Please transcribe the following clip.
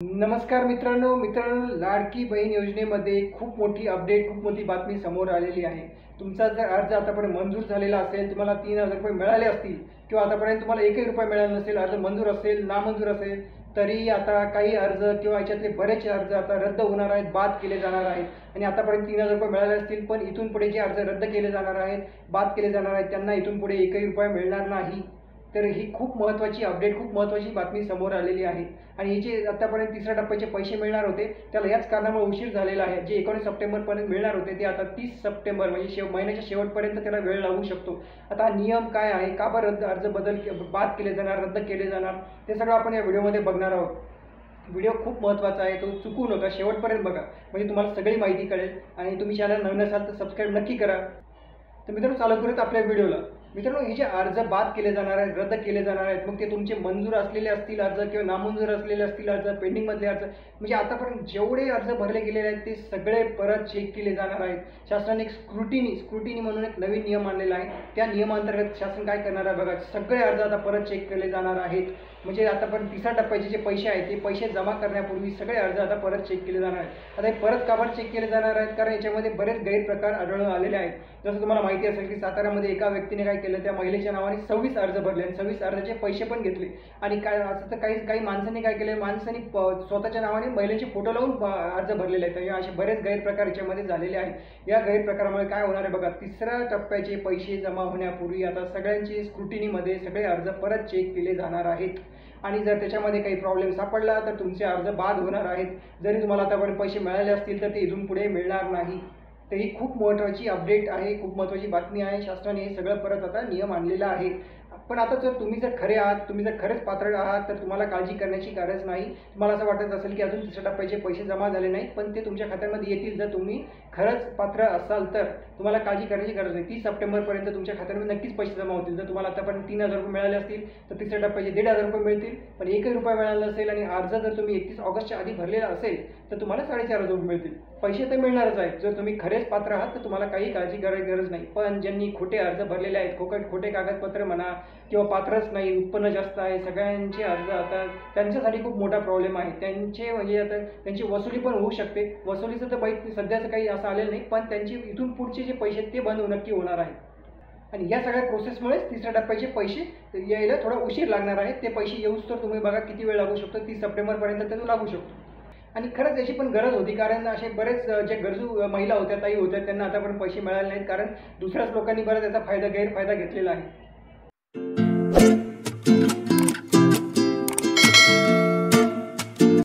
नमस्कार मित्रांनो, लाडकी बहीण योजनेमध्ये खूप मोठी अपडेट, खूप मोठी बातमी समोर आलेली आहे। तुमचा जर अर्ज आतापर्यंत मंजूर झालेला असेल, तुम्हाला 3000 रुपये मिळाले असतील किंवा आतापर्यंत तुम्हाला 1 रुपया मिळाला नसेल, अर्ज मंजूर असेल, नामंजूर असेल, तरी आता काही अर्ज किंवा याच्यातले बरेचसे अर्ज आता रद्द होणार आहेत, बाद केले जाणार आहेत। आणि आतापर्यंत 3000 रुपये मिळाले असतील, पण इथून पुढे जे अर्ज रद्द केले जाणार आहेत, बाद केले जाणार आहेत, त्यांना इथून पुढे 1 रुपया मिळणार नाही। तर ही खूप महत्त्वाची अपडेट, खूप महत्त्वाची बातमी समोर आलेली आहे। आणि हे जे आतापर्यंत तिसऱ्या टप्प्याचे पैसे मिळणार होते, त्याला याच कारणामुळे उशीर झालेला आहे। जे 19 सप्टेंबरपर्यंत मिळणार होते, ते आता 30 सप्टेंबर म्हणजे महिन्याच्या शेवटपर्यंत त्याला वेळ लागू शकतो। आता हा नियम काय आहे, का बरं अर्ज बाद केले जाणार, रद्द केले जाणार, ते सगळं आपण या व्हिडिओमध्ये बघणार आहोत। व्हिडिओ खूप महत्त्वाचा आहे, तो चुकू नका, शेवटपर्यंत बघा, म्हणजे तुम्हाला सगळी माहिती कळेल। आणि तुम्ही चॅनल नवीन असाल तर सबस्क्राईब नक्की करा। तर मित्रांनो, चालू करूयात आपल्या व्हिडिओला। मित्रांनो, हे जे अर्ज बाद केले जाणार आहेत, रद्द केले जाणार आहेत, मग ते तुमचे मंजूर असलेले असतील अर्ज किंवा नामंजूर असलेले असतील अर्ज, पेंडिंगमधले अर्ज, म्हणजे आतापर्यंत जेवढे अर्ज भरले गेलेले आहेत ते सगळे परत चेक केले जाणार आहेत। शासनाने एक स्क्रुटिनी म्हणून एक नवीन नियम आणलेला आहे। त्या नियमांतर्गत शासन काय करणार आहे बघा, सगळे अर्ज आता परत चेक केले जाणार आहेत। म्हणजे आतापर्यंत तिसऱ्या टप्प्याचे जे पैसे आहेत, ते पैसे जमा करण्यापूर्वी सगळे अर्ज आता परत चेक केले जाणार आहेत। आता हे परत का बरं चेक केले जाणार आहेत, कारण याच्यामध्ये बरेच गैरप्रकार आढळून आलेले आहेत। जसं तुम्हाला माहिती असेल की साताऱ्यामध्ये एका व्यक्तीने काय केलं, त्या महिलेच्या नावाने 26 अर्ज भरले आणि 26 अर्जाचे पैसे पण घेतले। आणि काय असं तर काही माणसांनी काय केलं, माणसांनी स्वतःच्या नावाने महिलेचे फोटो लावून अर्ज भरलेले आहेत। असे बरेच गैरप्रकार याच्यामध्ये झालेले आहेत। या गैरप्रकारामुळे काय होणार आहे बघा, तिसऱ्या टप्प्याचे पैसे जमा होण्यापूर्वी आता सगळ्यांचे स्क्रुटिनीमध्ये सगळे अर्ज परत चेक केले जाणार आहेत। आणि जर त्याच्यामध्ये काही प्रॉब्लेम सापडला तर तुमचे अर्ज बाद होणार आहेत। जरी तुम्हाला आतापर्यंत पैसे मिळाले असतील तर ते इथून पुढे मिळणार नाही। तर ही खूप महत्त्वाची अपडेट आहे, खूप महत्त्वाची बातमी आहे। शासनाने हे सगळं परत आता नियम आणलेला आहे। पण आता जर तुम्ही जर खरे आहात, तुम्ही जर खरंच पात्र आहात, तर तुम्हाला काळजी करण्याची गरज नाही। तुम्हाला असं वाटत असेल की अजून तिसऱ्या टप्प्याचे पैसे जमा झाले नाहीत, पण ते तुमच्या खात्यामध्ये येतील जर तुम्ही खरंच पात्र असाल तर। तुम्हाला काळजी करण्याची गरज नाही। 30 सप्टेंबरपर्यंत तुमच्या खात्यामध्ये नक्कीच पैसे जमा होतील। जर तुम्हाला आतापर्यंत 3000 रुपये मिळाले असतील तर तिसऱ्या टप्प्याचे 1500 रुपये मिळतील। पण 1 रुपया मिळाला नसेल आणि अर्ज जर तुम्ही 31 ऑगस्टच्या आधी भरलेला असेल तर तुम्हाला 4500 रुपये मिळतील। पैसे तर मिळणारच आहेत। जर तुम्ही खरेच पात्र आहात तर तुम्हाला काही काळजी करायची गरज नाही। पण ज्यांनी खोटे अर्ज भरलेले आहेत, खोटे कागदपत्र म्हणा किंवा पात्रच नाही, उत्पन्न जास्त आहे, सगळ्यांचे अर्ज आता त्यांच्यासाठी खूप मोठा प्रॉब्लेम आहे। त्यांचे म्हणजे आता त्यांची वसुली पण होऊ शकते। वसुलीचं तर माहीत सध्याचं काही असं आलेलं नाही, पण त्यांचे इथून पुढचे जे पैसे ते बंद नक्की होणार आहेत। आणि या सगळ्या प्रोसेसमुळेच तिसऱ्या टप्प्याचे पैसे यायला थोडा उशीर लागणार आहे। ते पैसे येऊच तर तुम्ही बघा किती वेळ लागू शकतो, 30 सप्टेंबरपर्यंत तो लागू शकतो। आणि खरंच याची पण गरज होती, कारण असे बरेच जे गरजू महिला होत्या, ताई होत्या, त्यांना आतापर्यंत पैसे मिळाले नाहीत, कारण दुसऱ्याच लोकांनी बरं त्याचा गैरफायदा घेतलेला आहे।